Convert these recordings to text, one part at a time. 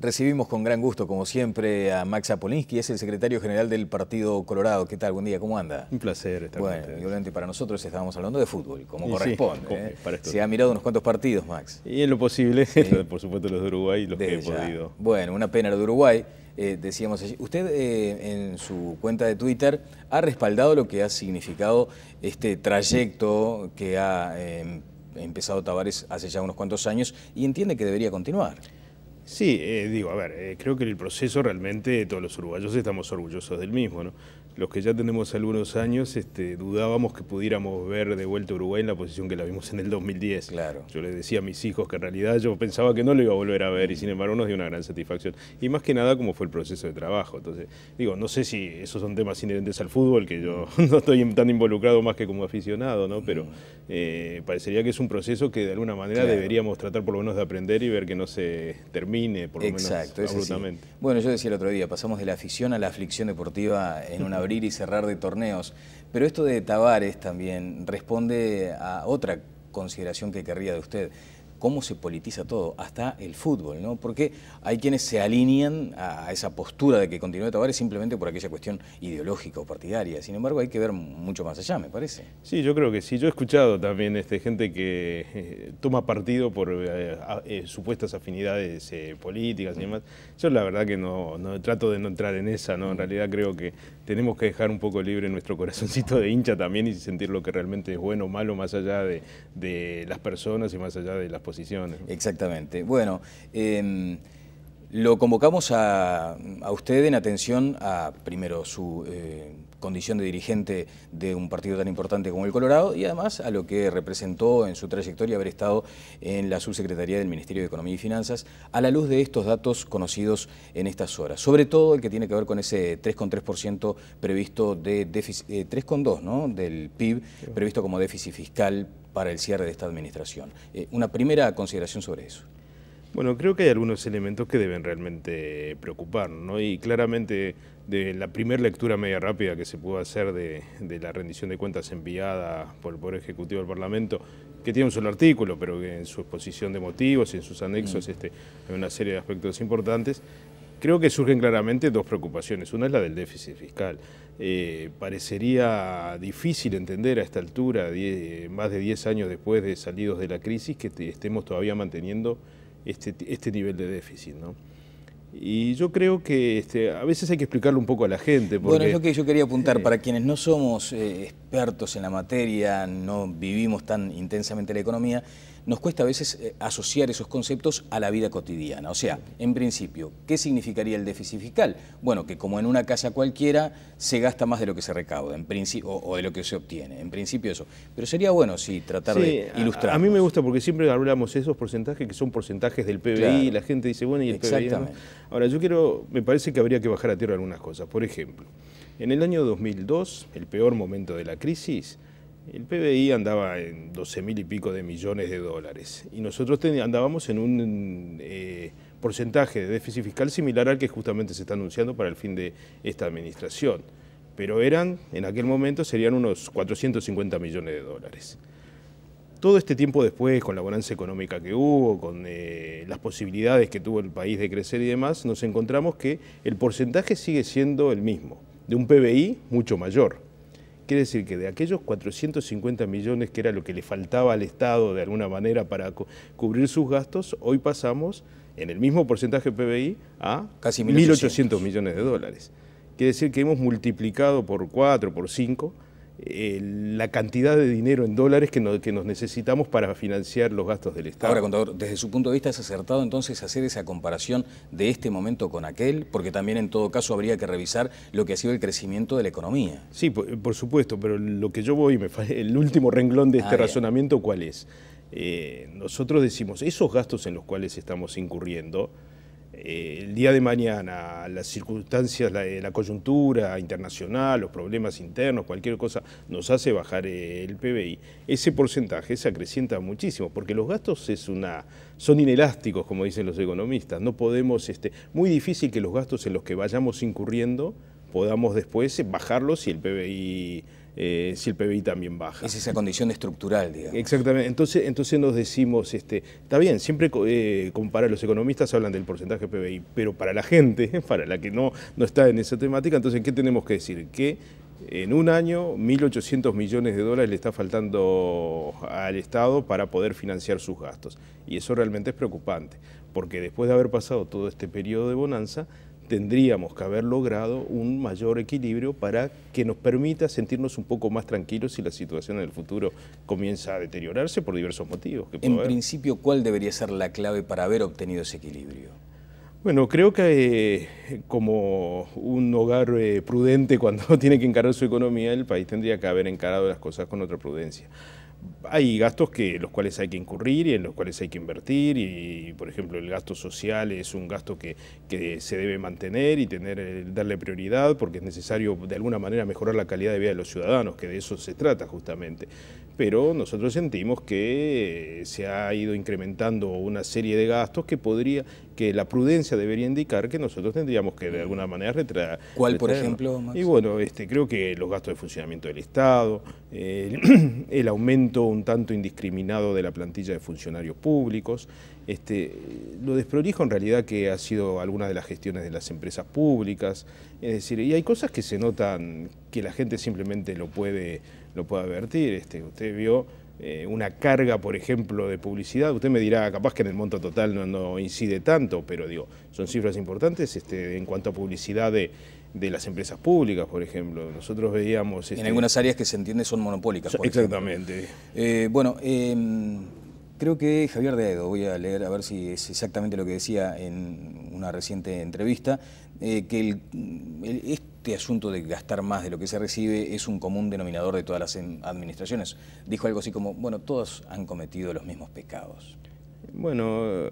Recibimos con gran gusto, como siempre, a Max Apolinsky, es el secretario general del Partido Colorado. ¿Qué tal? Buen día, ¿cómo anda? Un placer estar con ustedes. Igualmente para nosotros estábamos hablando de fútbol, como Y corresponde. sí, Se ha mirado unos cuantos partidos, Max. Y en lo posible, por supuesto los de Uruguay, los que he podido. Bueno, una pena lo de Uruguay. Decíamos allí, usted en su cuenta de Twitter ha respaldado lo que ha significado este trayecto que ha empezado Tavares hace ya unos cuantos años y entiende que debería continuar. Sí, creo que el proceso realmente todos los uruguayos estamos orgullosos del mismo, ¿no? Los que ya tenemos algunos años dudábamos que pudiéramos ver de vuelta a Uruguay en la posición que la vimos en el 2010. Claro. Yo les decía a mis hijos que en realidad yo pensaba que no lo iba a volver a ver y sin embargo nos dio una gran satisfacción. Y más que nada como fue el proceso de trabajo. Entonces, no sé si esos son temas inherentes al fútbol, que yo no estoy tan involucrado más que como aficionado, ¿no? Pero parecería que es un proceso que de alguna manera deberíamos tratar por lo menos de aprender y ver que no se termine, por lo menos abruptamente. Sí. Bueno, yo decía el otro día, pasamos de la afición a la aflicción deportiva en un abrir y cerrar de torneos, pero esto de Tavares también responde a otra consideración que querría de usted. Cómo se politiza todo, hasta el fútbol, ¿no? Porque hay quienes se alinean a esa postura de que continúe Tavares simplemente por aquella cuestión ideológica o partidaria. Sin embargo, hay que ver mucho más allá, me parece. Sí, yo creo que sí. Yo he escuchado también gente que toma partido por supuestas afinidades políticas y demás. Yo la verdad que no trato de no entrar en esa, ¿no? En realidad creo que tenemos que dejar un poco libre nuestro corazoncito de hincha también y sentir lo que realmente es bueno o malo más allá de las personas y más allá de las posiciones. Exactamente. Bueno, lo convocamos a usted en atención a, primero, su condición de dirigente de un partido tan importante como el Colorado y además a lo que representó en su trayectoria haber estado en la subsecretaría del Ministerio de Economía y Finanzas a la luz de estos datos conocidos en estas horas. Sobre todo el que tiene que ver con ese 3,3% previsto de déficit, 3,2%, ¿no?, del PIB previsto como déficit fiscal para el cierre de esta administración. Una primera consideración sobre eso. Bueno, creo que hay algunos elementos que deben realmente preocuparnos, ¿no? Y claramente de la primera lectura media rápida que se pudo hacer de la rendición de cuentas enviada por el Poder Ejecutivo al Parlamento, que tiene un solo artículo, pero que en su exposición de motivos y en sus anexos hay una serie de aspectos importantes, creo que surgen claramente dos preocupaciones. Una es la del déficit fiscal. Parecería difícil entender a esta altura, más de 10 años después de salidos de la crisis, que estemos todavía manteniendo este nivel de déficit, ¿no? Y yo creo que a veces hay que explicarlo un poco a la gente. Porque, bueno, es lo que yo quería apuntar, para quienes no somos expertos en la materia, no vivimos tan intensamente la economía, nos cuesta a veces asociar esos conceptos a la vida cotidiana. O sea, en principio, ¿qué significaría el déficit fiscal? Bueno, que como en una casa cualquiera se gasta más de lo que se recauda, en principio, o de lo que se obtiene. En principio eso. Pero sería bueno, sí, tratar de ilustrar. A mí me gusta porque siempre hablamos de esos porcentajes que son porcentajes del PBI, claro. Y la gente dice, bueno, ¿y el PBI? ¿No? Ahora, me parece que habría que bajar a tierra algunas cosas. Por ejemplo, en el año 2002, el peor momento de la crisis, el PBI andaba en 12.000 y pico de millones de dólares y nosotros andábamos en un porcentaje de déficit fiscal similar al que justamente se está anunciando para el fin de esta administración. Pero en aquel momento serían unos 450 millones de dólares. Todo este tiempo después, con la bonanza económica que hubo, con las posibilidades que tuvo el país de crecer y demás, nos encontramos que el porcentaje sigue siendo el mismo, de un PBI mucho mayor. Quiere decir que de aquellos 450 millones que era lo que le faltaba al Estado de alguna manera para cubrir sus gastos, hoy pasamos en el mismo porcentaje PBI a casi 1.800 millones de dólares. Quiere decir que hemos multiplicado por 4, por 5, la cantidad de dinero en dólares que nos necesitamos para financiar los gastos del Estado. Ahora, contador, desde su punto de vista, ¿es acertado entonces hacer esa comparación de este momento con aquel? Porque también en todo caso habría que revisar lo que ha sido el crecimiento de la economía. Sí, por supuesto, pero lo que yo el último renglón de este razonamiento, ¿cuál es? Nosotros decimos, esos gastos en los cuales estamos incurriendo, el día de mañana, las circunstancias, la coyuntura internacional, los problemas internos, cualquier cosa, nos hace bajar el PBI. Ese porcentaje se acrecienta muchísimo, porque los gastos son inelásticos, como dicen los economistas. No podemos, muy difícil que los gastos en los que vayamos incurriendo podamos después bajarlos si el PBI si el PBI también baja. Es esa condición estructural, digamos. Exactamente. Entonces nos decimos, está bien, siempre para los economistas hablan del porcentaje PBI, pero para la gente, para la que no está en esa temática, entonces, ¿qué tenemos que decir? Que en un año 1.800 millones de dólares le está faltando al Estado para poder financiar sus gastos. Y eso realmente es preocupante, porque después de haber pasado todo este periodo de bonanza, tendríamos que haber logrado un mayor equilibrio para que nos permita sentirnos un poco más tranquilos si la situación en el futuro comienza a deteriorarse por diversos motivos. En principio, ¿cuál debería ser la clave para haber obtenido ese equilibrio? Bueno, creo que como un hogar prudente cuando tiene que encarar su economía, el país tendría que haber encarado las cosas con otra prudencia. Hay gastos los cuales hay que incurrir y en los cuales hay que invertir y, por ejemplo, el gasto social es un gasto que se debe mantener y darle prioridad porque es necesario de alguna manera mejorar la calidad de vida de los ciudadanos, que de eso se trata justamente. Pero nosotros sentimos que se ha ido incrementando una serie de gastos que la prudencia debería indicar que nosotros tendríamos que de alguna manera retraer. ¿Cuál, por ejemplo, Max? Y bueno, creo que los gastos de funcionamiento del Estado, el aumento un tanto indiscriminado de la plantilla de funcionarios públicos, lo desprolijo en realidad que ha sido alguna de las gestiones de las empresas públicas, es decir, y hay cosas que se notan que la gente simplemente lo puede advertir. Usted vio una carga, por ejemplo, de publicidad, usted me dirá, capaz que en el monto total no incide tanto, pero digo, son cifras importantes en cuanto a publicidad de las empresas públicas, por ejemplo. Nosotros veíamos... en algunas áreas que se entiende son monopólicas, por exactamente. Bueno, creo que Javier de Aedo, voy a leer a ver si es exactamente lo que decía en una reciente entrevista, que este asunto de gastar más de lo que se recibe es un común denominador de todas las administraciones. Dijo algo así como, bueno, todos han cometido los mismos pecados. Bueno,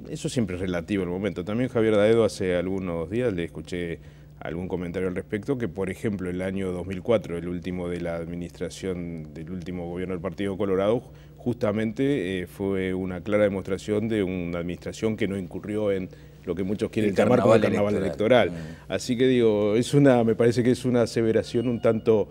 eso siempre es relativo al momento. También Javier de Aedo hace algunos días le escuché algún comentario al respecto, que por ejemplo el año 2004, el último de la administración del último gobierno del Partido Colorado, justamente fue una clara demostración de una administración que no incurrió en lo que muchos quieren llamar como el carnaval electoral. Así que digo, me parece que es una aseveración un tanto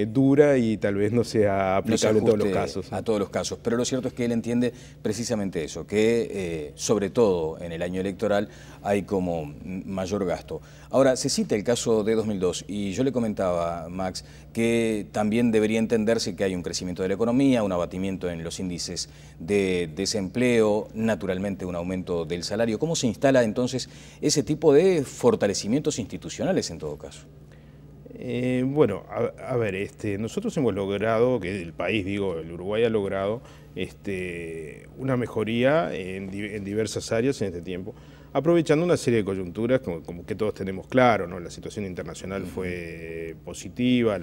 dura y tal vez no sea aplicable en todos los casos. A todos los casos, pero lo cierto es que él entiende precisamente eso, que sobre todo en el año electoral hay como mayor gasto. Ahora, se cita el caso de 2002 y yo le comentaba, Max, que también debería entenderse que hay un crecimiento de la economía, un abatimiento en los índices de desempleo, naturalmente un aumento del salario. ¿Cómo se instala entonces ese tipo de fortalecimientos institucionales en todo caso? Bueno, a ver, nosotros hemos logrado, que el país, digo, el Uruguay ha logrado una mejoría en diversas áreas en este tiempo, aprovechando una serie de coyunturas como que todos tenemos claro, ¿no? La situación internacional fue positiva,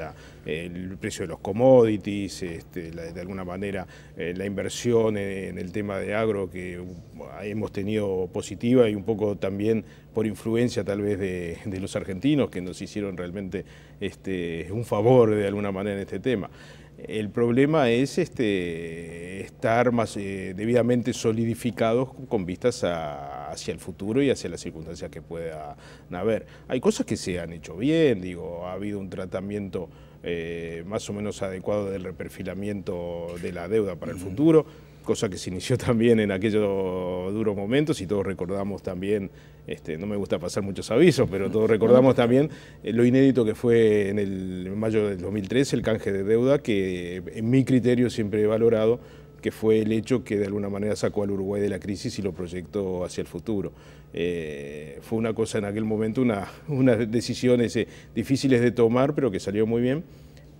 el precio de los commodities, de alguna manera la inversión en el tema de agro que hemos tenido positiva y un poco también por influencia tal vez de los argentinos que nos hicieron realmente un favor de alguna manera en este tema. El problema es estar más debidamente solidificados con vistas hacia el futuro y hacia las circunstancias que puedan haber. Hay cosas que se han hecho bien, digo, ha habido un tratamiento más o menos adecuado del reperfilamiento de la deuda para el futuro, cosa que se inició también en aquellos duros momentos y todos recordamos también, no me gusta pasar muchos avisos, pero todos recordamos también lo inédito que fue en mayo del 2013 el canje de deuda, que en mi criterio siempre he valorado, que fue el hecho que de alguna manera sacó al Uruguay de la crisis y lo proyectó hacia el futuro. Fue una cosa en aquel momento, unas decisiones difíciles de tomar, pero que salió muy bien.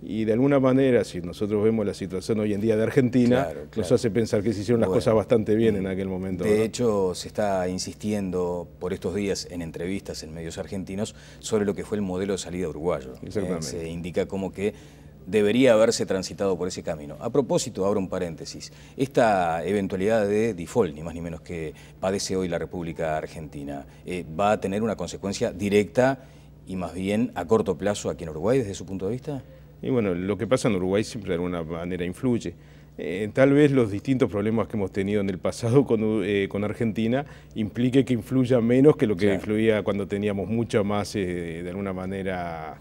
Y de alguna manera, si nosotros vemos la situación hoy en día de Argentina, nos hace pensar que se hicieron las cosas bastante bien en aquel momento. De hecho, se está insistiendo por estos días en entrevistas en medios argentinos sobre lo que fue el modelo de salida uruguayo. Exactamente. Se indica como que debería haberse transitado por ese camino. A propósito, abro un paréntesis, esta eventualidad de default, ni más ni menos que padece hoy la República Argentina, ¿va a tener una consecuencia directa y más bien a corto plazo aquí en Uruguay desde su punto de vista? Y bueno, lo que pasa en Uruguay siempre de alguna manera influye. Tal vez los distintos problemas que hemos tenido en el pasado con Argentina implique que influya menos que lo que influía cuando teníamos mucha más, de alguna manera,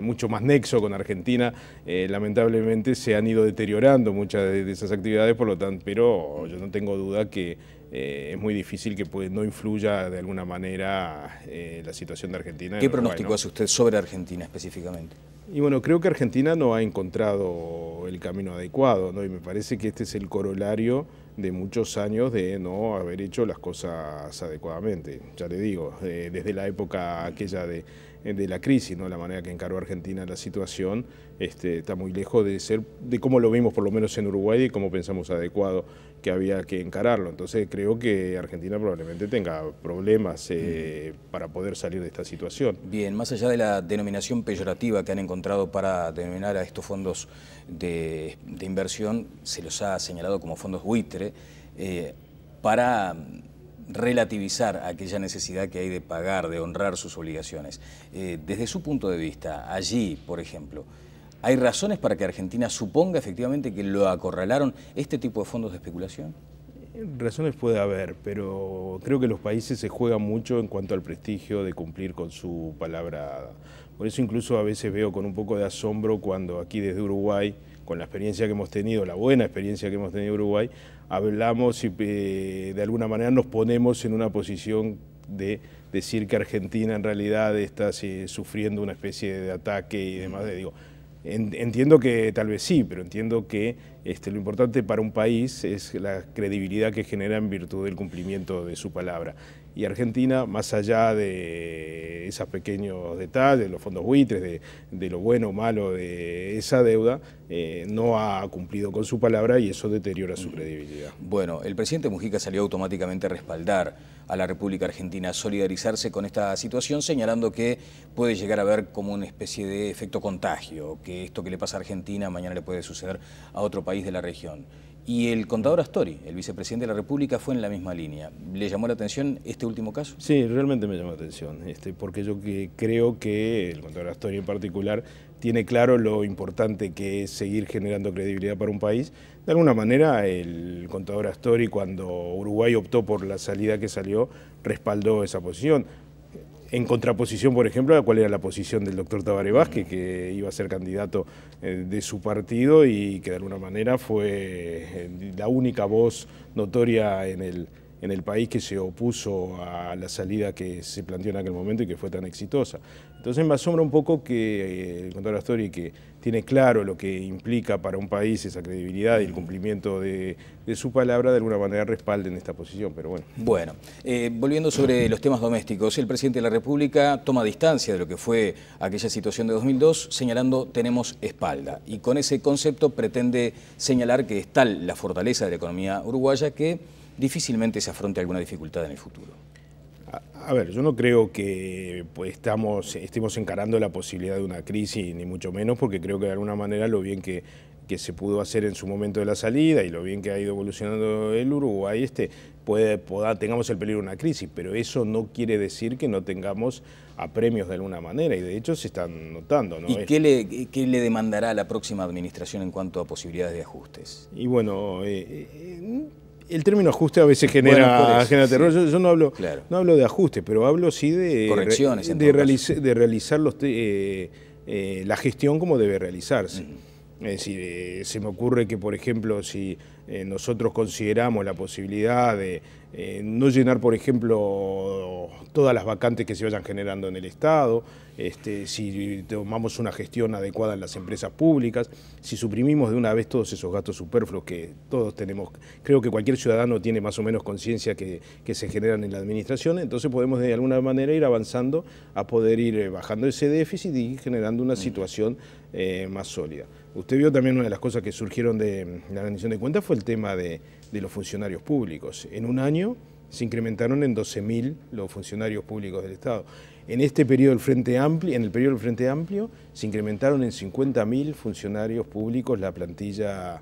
mucho más nexo con Argentina, lamentablemente se han ido deteriorando muchas de esas actividades, por lo tanto, pero yo no tengo duda que es muy difícil que no influya de alguna manera la situación de Argentina. ¿Qué pronóstico hace usted sobre Argentina específicamente? Y bueno, creo que Argentina no ha encontrado el camino adecuado, ¿no? Y me parece que este es el corolario de muchos años de no haber hecho las cosas adecuadamente. Ya le digo, desde la época aquella de la crisis, ¿no? La manera que encaró Argentina la situación está muy lejos de ser, de cómo lo vimos por lo menos en Uruguay y cómo pensamos adecuado que había que encararlo. Entonces creo que Argentina probablemente tenga problemas para poder salir de esta situación. Bien, más allá de la denominación peyorativa que han encontrado para denominar a estos fondos de inversión, se los ha señalado como fondos buitre, para relativizar aquella necesidad que hay de pagar, de honrar sus obligaciones. Desde su punto de vista, allí, por ejemplo, ¿hay razones para que Argentina suponga efectivamente que lo acorralaron este tipo de fondos de especulación? Razones puede haber, pero creo que los países se juegan mucho en cuanto al prestigio de cumplir con su palabra. Por eso incluso a veces veo con un poco de asombro cuando aquí desde Uruguay, con la experiencia que hemos tenido, la buena experiencia que hemos tenido en Uruguay, hablamos y de alguna manera nos ponemos en una posición de decir que Argentina en realidad está sufriendo una especie de ataque y demás. Digo, entiendo que tal vez sí, pero entiendo que lo importante para un país es la credibilidad que genera en virtud del cumplimiento de su palabra. Y Argentina, más allá de esos pequeños detalles, los fondos buitres, de lo bueno o malo de esa deuda, no ha cumplido con su palabra y eso deteriora su credibilidad. Bueno, el presidente Mujica salió automáticamente a respaldar a la República Argentina, a solidarizarse con esta situación, señalando que puede llegar a haber como una especie de efecto contagio, que esto que le pasa a Argentina mañana le puede suceder a otro país de la región. Y el contador Astori, el vicepresidente de la República, fue en la misma línea. ¿Le llamó la atención este último caso? Sí, realmente me llamó la atención, porque yo creo que el contador Astori en particular tiene claro lo importante que es seguir generando credibilidad para un país. De alguna manera, el contador Astori, cuando Uruguay optó por la salida que salió, respaldó esa posición. En contraposición, por ejemplo, a cuál era la posición del doctor Tabaré Vázquez, que iba a ser candidato de su partido y que de alguna manera fue la única voz notoria en el país que se opuso a la salida que se planteó en aquel momento y que fue tan exitosa. Entonces me asombra un poco que el contador Astori, que tiene claro lo que implica para un país esa credibilidad y el cumplimiento de su palabra, de alguna manera respalden esta posición, pero bueno. Bueno, volviendo sobre los temas domésticos, el presidente de la República toma distancia de lo que fue aquella situación de 2002, señalando tenemos espalda, y con ese concepto pretende señalar que es tal la fortaleza de la economía uruguaya que difícilmente se afronte alguna dificultad en el futuro. A ver, yo no creo que estemos encarando la posibilidad de una crisis, ni mucho menos, porque creo que de alguna manera lo bien que se pudo hacer en su momento de la salida y lo bien que ha ido evolucionando el Uruguay, tengamos el peligro de una crisis, pero eso no quiere decir que no tengamos apremios de alguna manera, y de hecho se están notando, ¿no? ¿Y qué le demandará a la próxima administración en cuanto a posibilidades de ajustes? Y bueno, el término ajuste a veces genera terror. Sí. Yo no hablo de ajuste, pero hablo sí de correcciones, de realizar la gestión como debe realizarse. Es decir, se me ocurre que, por ejemplo, si nosotros consideramos la posibilidad de no llenar, por ejemplo, todas las vacantes que se vayan generando en el Estado, si tomamos una gestión adecuada en las empresas públicas, si suprimimos de una vez todos esos gastos superfluos que todos tenemos, creo que cualquier ciudadano tiene más o menos conciencia que se generan en la administración, entonces podemos de alguna manera ir avanzando a poder ir bajando ese déficit y generando una situación más sólida. Usted vio también una de las cosas que surgieron de la rendición de cuentas fue el tema de los funcionarios públicos. En un año se incrementaron en 12.000 los funcionarios públicos del Estado. En este periodo del Frente Amplio, se incrementaron en 50.000 funcionarios públicos la plantilla.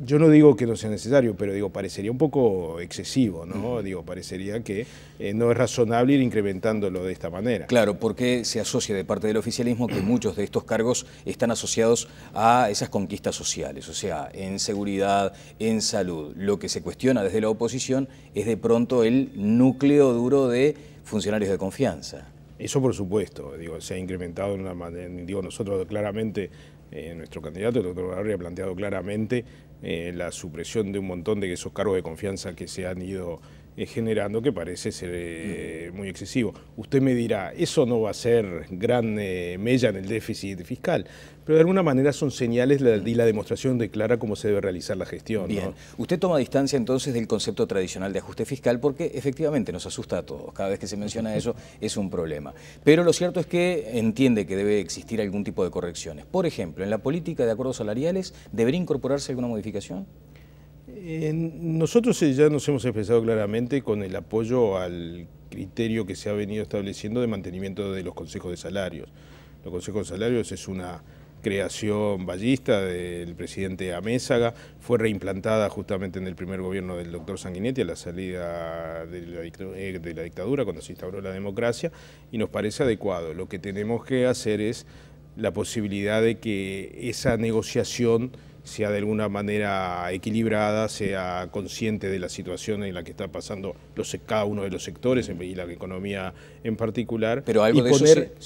Yo no digo que no sea necesario, pero digo, parecería un poco excesivo, ¿no? Digo, parecería que no es razonable ir incrementándolo de esta manera. Claro, porque se asocia de parte del oficialismo que muchos de estos cargos están asociados a esas conquistas sociales, o sea, en seguridad, en salud. Lo que se cuestiona desde la oposición es de pronto el núcleo duro de funcionarios de confianza. Eso por supuesto, digo, se ha incrementado de una manera, digo, nosotros claramente, nuestro candidato, el doctor Barri, ha planteado claramente la supresión de un montón de esos cargos de confianza que se han ido generando, que parece ser muy excesivo. Usted me dirá, eso no va a ser gran mella en el déficit fiscal, pero de alguna manera son señales y la demostración de clara cómo se debe realizar la gestión. Bien, ¿no? usted toma distancia entonces del concepto tradicional de ajuste fiscal porque efectivamente nos asusta a todos, cada vez que se menciona eso es un problema. Pero lo cierto es que entiende que debe existir algún tipo de correcciones. Por ejemplo, en la política de acuerdos salariales, ¿debería incorporarse alguna modificación? Nosotros ya nos hemos expresado claramente con el apoyo al criterio que se ha venido estableciendo de mantenimiento de los consejos de salarios. Los consejos de salarios es una creación ballista del presidente Amézaga, fue reimplantada justamente en el primer gobierno del doctor Sanguinetti a la salida de la dictadura, cuando se instauró la democracia, y nos parece adecuado. Lo que tenemos que hacer es la posibilidad de que esa negociación sea de alguna manera equilibrada, sea consciente de la situación en la que está pasando cada uno de los sectores y la economía en particular, pero algo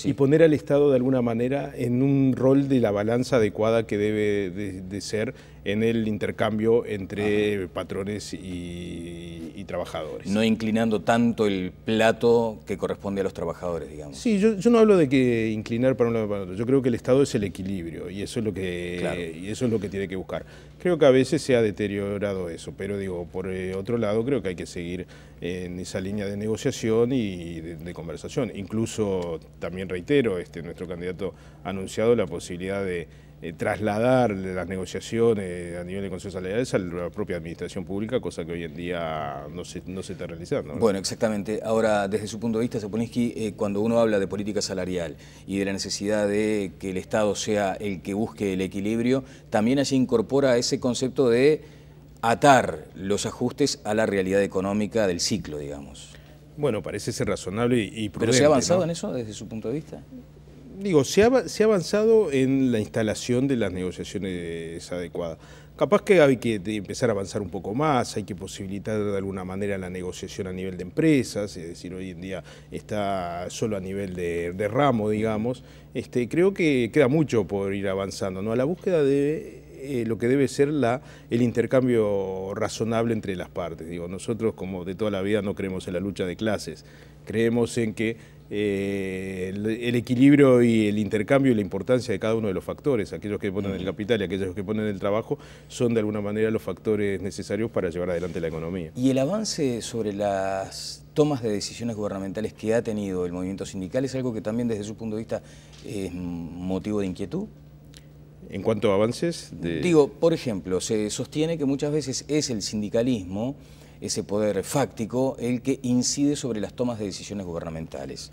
y poner al Estado de alguna manera en un rol de la balanza adecuada que debe de ser en el intercambio entre patrones y trabajadores. No inclinando tanto el plato que corresponde a los trabajadores, digamos. Sí, yo no hablo de que inclinar para un lado o para otro. Yo creo que el Estado es el equilibrio y eso es lo que, claro, y eso es lo que tiene que buscar. Creo que a veces se ha deteriorado eso, pero digo, por otro lado creo que hay que seguir en esa línea de negociación y de conversación. Incluso, también reitero, nuestro candidato ha anunciado la posibilidad de trasladar las negociaciones a nivel de consejos salariales a la propia administración pública, cosa que hoy en día no se está realizando, ¿no? Bueno, exactamente. Ahora, desde su punto de vista, Saponinski, cuando uno habla de política salarial y de la necesidad de que el Estado sea el que busque el equilibrio, también allí incorpora ese concepto de atar los ajustes a la realidad económica del ciclo, digamos. Bueno, parece ser razonable y prudente. ¿Pero se ha avanzado, ¿no?, en eso desde su punto de vista? Digo, se ha avanzado en la instalación de las negociaciones adecuadas. Capaz que hay que empezar a avanzar un poco más, hay que posibilitar de alguna manera la negociación a nivel de empresas, es decir, hoy en día está solo a nivel de ramo, digamos. Creo que queda mucho por ir avanzando, ¿no? A la búsqueda de lo que debe ser el intercambio razonable entre las partes. Digo, nosotros, como de toda la vida, no creemos en la lucha de clases, creemos en que el equilibrio y el intercambio y la importancia de cada uno de los factores, aquellos que ponen el capital y aquellos que ponen el trabajo, son de alguna manera los factores necesarios para llevar adelante la economía. ¿Y el avance sobre las tomas de decisiones gubernamentales que ha tenido el movimiento sindical es algo que también desde su punto de vista es motivo de inquietud? ¿En cuanto a avances? Digo, por ejemplo, se sostiene que muchas veces es el sindicalismo, ese poder fáctico, el que incide sobre las tomas de decisiones gubernamentales.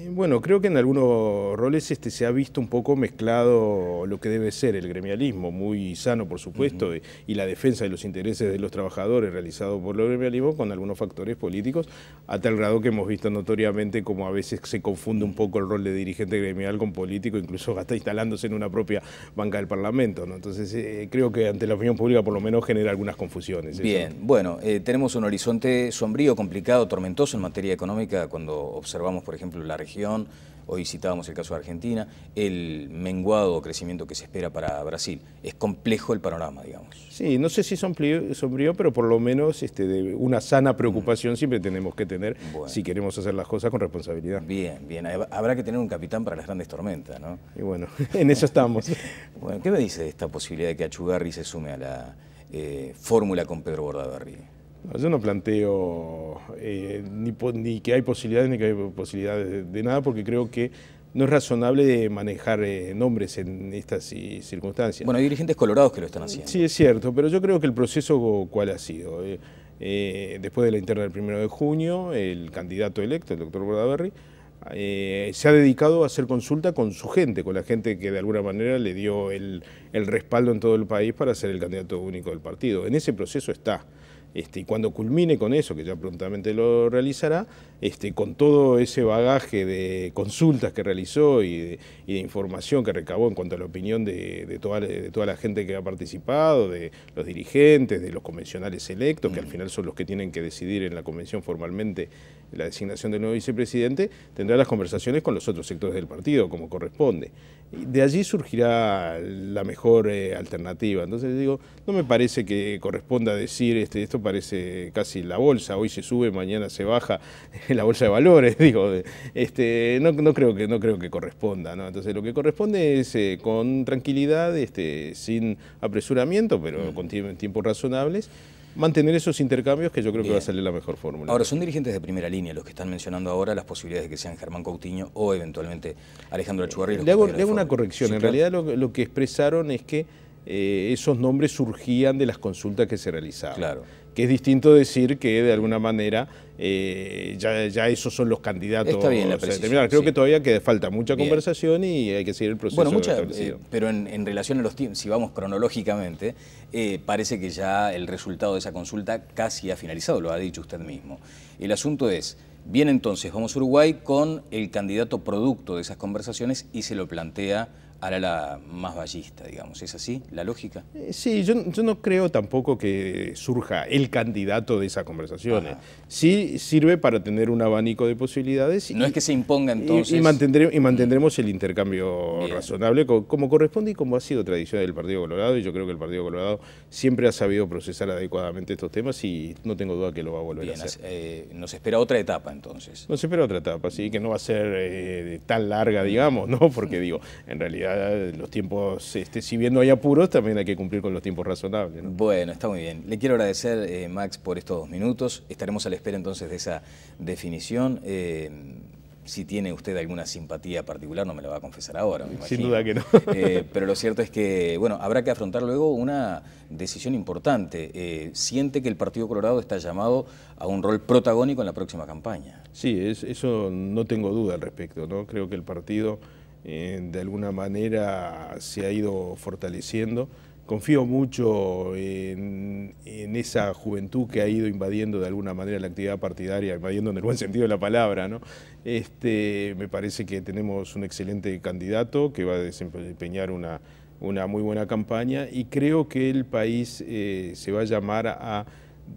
Bueno, creo que en algunos roles se ha visto un poco mezclado lo que debe ser el gremialismo, muy sano por supuesto, y la defensa de los intereses de los trabajadores realizado por el gremialismo con algunos factores políticos, a tal grado que hemos visto notoriamente como a veces se confunde un poco el rol de dirigente gremial con político, incluso hasta instalándose en una propia banca del Parlamento, ¿no? Entonces creo que ante la opinión pública por lo menos genera algunas confusiones. Bien, eso. Bueno, tenemos un horizonte sombrío, complicado, tormentoso en materia económica cuando observamos, por ejemplo, la región, hoy citábamos el caso de Argentina, el menguado crecimiento que se espera para Brasil. Es complejo el panorama, digamos. Sí, no sé si sombrío, pero por lo menos de una sana preocupación siempre tenemos que tener, bueno, si queremos hacer las cosas con responsabilidad. Bien, bien. Habrá que tener un capitán para las grandes tormentas, ¿no? Y bueno, en eso estamos. Bueno, ¿qué me dice de esta posibilidad de que Achugarri se sume a la fórmula con Pedro Bordaberry? Yo no planteo ni que hay posibilidades ni que hay posibilidades de nada, porque creo que no es razonable manejar nombres en estas circunstancias. Bueno, hay dirigentes colorados que lo están haciendo. Sí, es cierto, pero yo creo que el proceso, ¿cuál ha sido? Después de la interna del 1 de junio, el candidato electo, el doctor Bordaberry, se ha dedicado a hacer consulta con su gente, con la gente que de alguna manera le dio el respaldo en todo el país para ser el candidato único del partido. En ese proceso está. Y cuando culmine con eso, que ya prontamente lo realizará, con todo ese bagaje de consultas que realizó y de información que recabó en cuanto a la opinión de toda la gente que ha participado, de los dirigentes, de los convencionales electos, que al final son los que tienen que decidir en la convención formalmente la designación del nuevo vicepresidente, tendrá las conversaciones con los otros sectores del partido, como corresponde. Y de allí surgirá la mejor alternativa. Entonces digo, no me parece que corresponda decir, esto parece casi la bolsa, hoy se sube, mañana se baja, la bolsa de valores, digo, no creo que corresponda, ¿no? Entonces lo que corresponde es con tranquilidad, sin apresuramiento, pero con tiempos razonables, mantener esos intercambios, que yo creo que va a salir la mejor fórmula. Ahora, son dirigentes de primera línea los que están mencionando ahora las posibilidades de que sean Germán Coutinho o eventualmente Alejandro Achugarri. Le hago una corrección. Sí, en realidad lo que expresaron es que esos nombres surgían de las consultas que se realizaban. Claro. Que es distinto decir que de alguna manera ya esos son los candidatos. Está bien la precisión. Creo que todavía falta mucha conversación y hay que seguir el proceso. Bueno, pero en relación a los tiempos, si vamos cronológicamente, parece que ya el resultado de esa consulta casi ha finalizado, lo ha dicho usted mismo. El asunto es, bien, entonces vamos a Uruguay con el candidato producto de esas conversaciones y se lo plantea al ala más ballista, digamos. ¿Es así la lógica? Sí, yo no creo tampoco que surja el candidato de esas conversaciones. Sí sirve para tener un abanico de posibilidades. No es que se imponga entonces. Y mantendremos el intercambio razonable como corresponde y como ha sido tradición del Partido Colorado, y yo creo que el Partido Colorado siempre ha sabido procesar adecuadamente estos temas y no tengo duda que lo va a volver a hacer. Nos espera otra etapa entonces. Nos espera otra etapa, sí, que no va a ser tan larga, digamos, ¿no? Porque digo, en realidad los tiempos, si bien no hay apuros, también hay que cumplir con los tiempos razonables, ¿no? Bueno, está muy bien. Le quiero agradecer, Max, por estos 2 minutos. Estaremos a la espera entonces de esa definición. Si tiene usted alguna simpatía particular, no me la va a confesar ahora, me imagino. Sin duda que no. Pero lo cierto es que, bueno, habrá que afrontar luego una decisión importante. ¿Siente que el Partido Colorado está llamado a un rol protagónico en la próxima campaña? Sí, eso no tengo duda al respecto, ¿no? Creo que el partido de alguna manera se ha ido fortaleciendo. Confío mucho en esa juventud que ha ido invadiendo de alguna manera la actividad partidaria, invadiendo en el buen sentido de la palabra, ¿no? Me parece que tenemos un excelente candidato que va a desempeñar una muy buena campaña, y creo que el país se va a llamar a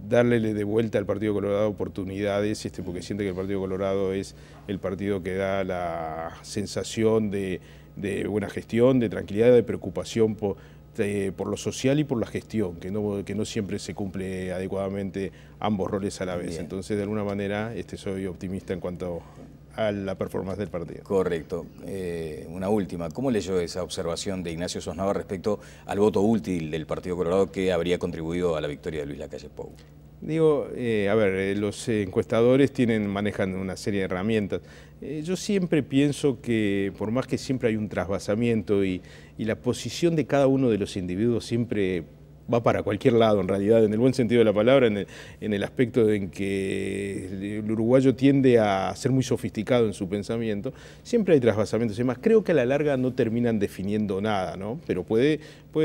darle de vuelta al Partido Colorado oportunidades, porque siente que el Partido Colorado es el partido que da la sensación de buena gestión, de tranquilidad, de preocupación por lo social y por la gestión, que no siempre se cumple adecuadamente ambos roles a la vez. Bien. Entonces, de alguna manera, soy optimista en cuanto a la performance del partido. Correcto. Una última. ¿Cómo leyó esa observación de Ignacio Sosnava respecto al voto útil del Partido Colorado que habría contribuido a la victoria de Luis Lacalle Pou? Digo, los encuestadores manejan una serie de herramientas. Yo siempre pienso que, por más que siempre hay un trasvasamiento y la posición de cada uno de los individuos siempre va para cualquier lado, en realidad, en el buen sentido de la palabra, en el aspecto en que el uruguayo tiende a ser muy sofisticado en su pensamiento, siempre hay trasvasamientos y demás. Creo que a la larga no terminan definiendo nada, ¿no? Pero puede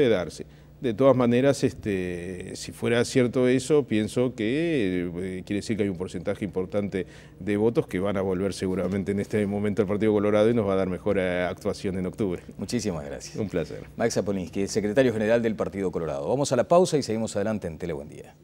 darse. De todas maneras, si fuera cierto eso, pienso que quiere decir que hay un porcentaje importante de votos que van a volver seguramente en este momento al Partido Colorado y nos va a dar mejor actuación en octubre. Muchísimas gracias. Un placer. Max Apolinsky, secretario general del Partido Colorado. Vamos a la pausa y seguimos adelante en Tele Buen Día.